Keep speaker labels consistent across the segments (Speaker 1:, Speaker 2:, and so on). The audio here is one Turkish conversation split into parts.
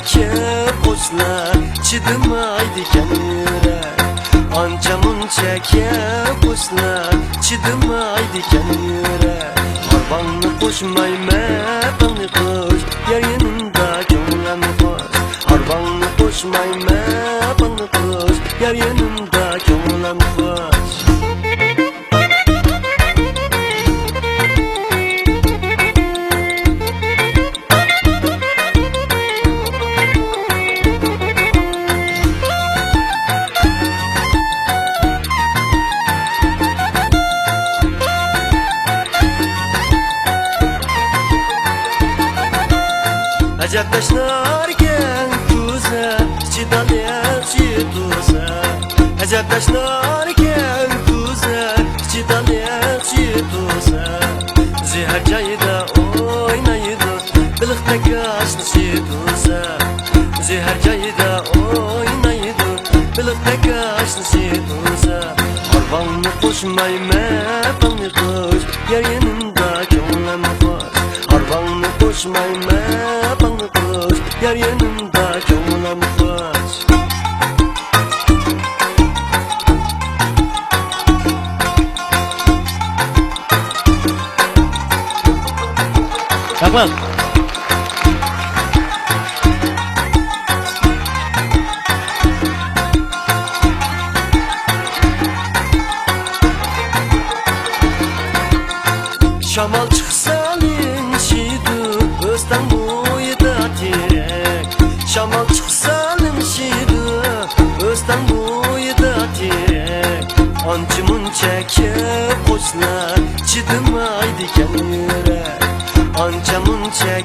Speaker 1: çekip qo'shlar chidamaydi ekan yurak. Ancha muncha qo'shlar chidamaydi ekan yurak. Arbangni qo'shmayman bangni qo'sh, yer yanimda ko'nglim qo'sh. Arbangni qo'shmayman bangni qo'sh, yer yanimda ko'nglim qo'sh. Acab tashlarkan ko'za, ichidan yaxshi to'sa. Acab tashlarkan ko'za, ichidan yaxshi to'sa. Zehar joyida o'ynaydi, biliqda gashni to'sa. Zehar joyida o'ynaydi, biliqda gashni to'sa. Arbangni qo'shmayman, bangni qo'sh, yer yanimda ko'nglim qo'sh. Arbangni qo'shmayman, bangni qo'sh, yer yanimda ko'nglim qo'sh.
Speaker 2: Rahmat.
Speaker 1: Shamol chiqsa linshidi, o'stan bo'yida terek. Shamol chiqsa linshidi, o'stan bo'yida terek. Ancha muncha qo'shlar chidamaydi ekan yurak. Ancha muncha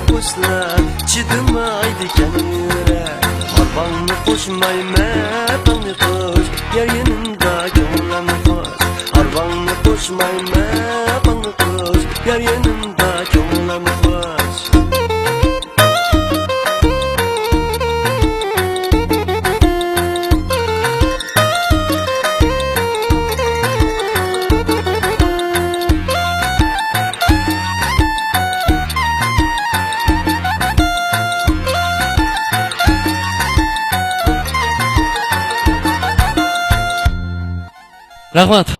Speaker 1: qo'shlar chidamaydi ekan yurak. Arbangni qo'shmayman, bangni qo'sh, yer yanimda ko'nglim qo'sh. Arbangni qo'shmayman, bangni qo'sh, yer yanimda ko'nglim qo'sh.
Speaker 2: Rahmat.